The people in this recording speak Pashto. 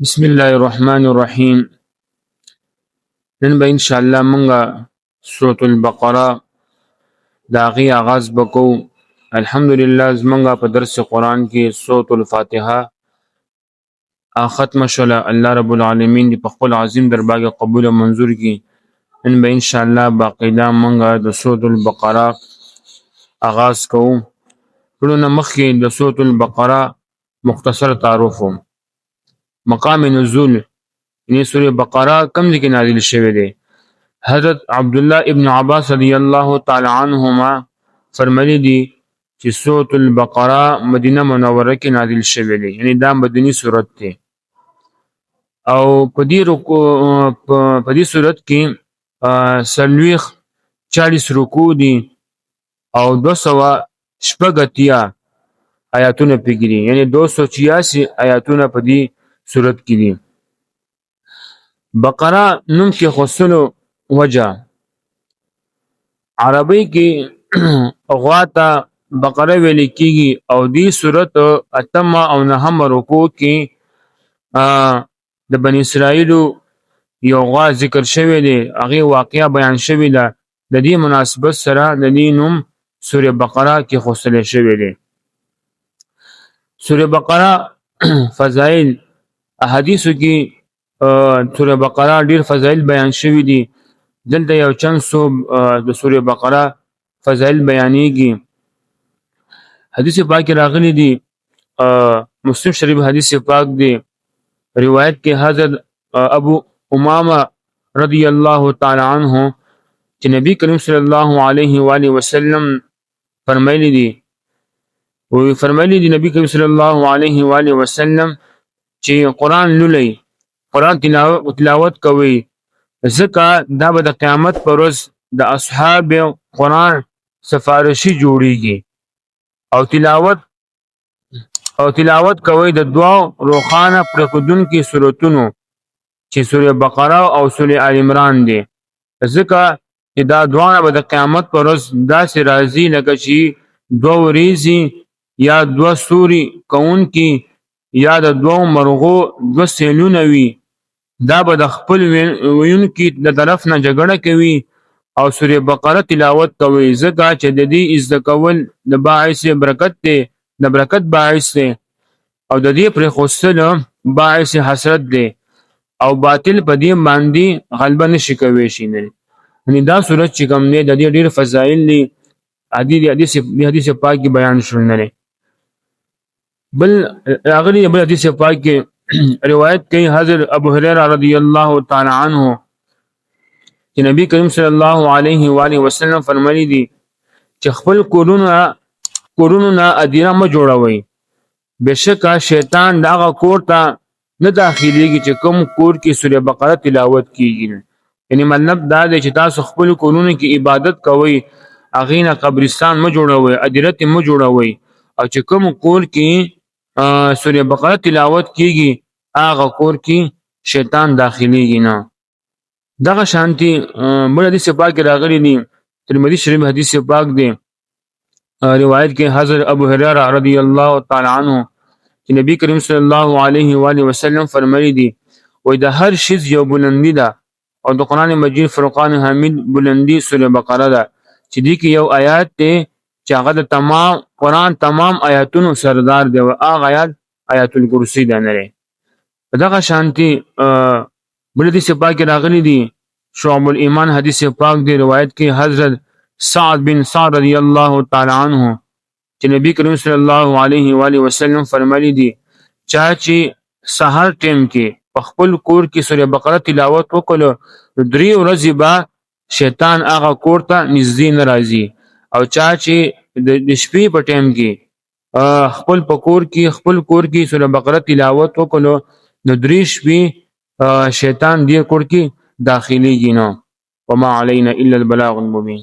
بسم الله الرحمن الرحیم. نن به ان شاء الله مونږه سورۃ البقره داغي آغاز وکړو. الحمدلله زمونږه په درس قرآن کې سورۃ الفاتحه ختم شوله. الله رب العالمین دې په خپل عظیم دربار کې قبول او منظور کړي. نن به ان شاء الله باقاعده مونږه د سورۃ البقره آغاز کوو. ټولو نه مخکې د سورۃ البقره مختصر تعارف و. مقام نزول یعنی سورہ بقرہ کم ذکر نازل شوه دی. حضرت عبداللہ ابن عباس رضی اللہ تعالی عنہما فرمایلی دی چې سورۃ البقرہ مدینہ منوره کې نازل شوه دی، یعنی دا مدنی سورت دی. او په دې سورت کې 40 رکوع دي او 286 آیاتونه پکې دي، یعنی 286 آیاتونه په دې صورت کې دي. بقره نوم کې خصلو وجه عربی کې غواته بقره ویل کېږي او دې صورت اتم او نهم رکوع کې د بنی اسرائیل یو غوا ذکر شوی دی، هغه واقعیا بیان شوی ده. د دې مناسبت سره د دې نوم سوره بقره کې خصل شوی دی. سوره بقره فضائل احادیثو کې سوره بقره ډیر فضایل بیان شوي دي. دلته یو چند څو د سوره بقره فضایل بیانېږي. حدیث پاک کې راغلي دي، مسلم شریف حدیث پاک دی. روایت کې حضرت ابو امامه رضی الله تعالی عنہ چې نبی کریم صلی الله علیه و آله وسلم فرمایلی دي نبی کریم صلی الله علیه و آله وسلم چې قرآن لولئ، قرآن تلاوت کوي، ځکه دا به د قیامت پر ورځ د اصحاب قرآن سفارشي جوړیږي. او تلاوت کوي د دوه روښانه پرېښودونکي سورتونو چې سوره بقره او سوره آل عمران دي، ځکه چې دا دواړه به د قیامت پر ورځ داسې راځي لکه چې دوه وریځې یا دوه ستوري کوونکي یا د دوه مرغو دوه سیلونه وي. دا به د خپل ویونکي د طرف نه جګړه کوي او سوره بقره تلاوت کوي، ځکه چې د دې زده کول د باعث برکت دی، د برکت باعث دی، او د دې پرېښودل باعث حسرت دی، او باطل په دې باندې غلبه نشي کولی شي. یعنې دا صورت چې کوم دی د دې ډېر فضایل دي، حدیث پاک کې بیان شول. نه بل راغلی بل حدیث پاک کې روایت کوي حضرت ابو هريره رضی الله تعالی عنہ چې نبی کریم صلی الله علیه و آله وسلم فرمایلی دي چې خپل کورونو نه ادیره مه جوړوئ، بشکه شیطان دغه کور ته نه داخلیږي چې کوم کور کې سوره بقره تلاوت کیږي. یعنی مطلب دا دی چې تاسو خپل کورونو کې عبادت کوئ، هغې نه قبرستان مه جوړوئ، ادیره ترې مه جوړوئ، او چې کوم کور کې سوره بقره تلاوت کیږي هغه کور کې شیطان داخلیږي نه. دغه شانتي بل حدیث پاک کې راغلی دي، ترمذی شریف حدیث پاک دی. روایت کې حضرت ابو هريره رضی الله تعالی عنہ چې نبی کریم صلی الله علیه و آله وسلم فرمایلی دي وای د هر شی یو بلندی ده، او د قرآن مجید فرقان حمید بلندی سوره بقره ده چې دې کې یو آیات دی چې هغه د قرآن تمام آیاتونو سردار دی، او هغه آیات الکرسی ده. نه په دغه شانتي بل حدیث پاک کې راغلی دي، شعب الایمان حدیث پاک دی. روایت کې حضرت سعد بن سعد رضی الله تعالی عنہ چې نبی کریم صلی الله علیه و آله وسلم فرمایلی دي چا چې سحر ټیم کې په خپل کور کې سوره بقره تلاوت وکړو 3 ورځې به شیطان هغه کور ته نږدې نه راځي، او چا چې د شپې په ټیم کې خپل کور کې سوره بقره تلاوت وکړو نو 3 شپې شیطان دې کور کې داخليږي نه. وما علينا الا البلاغ المبين.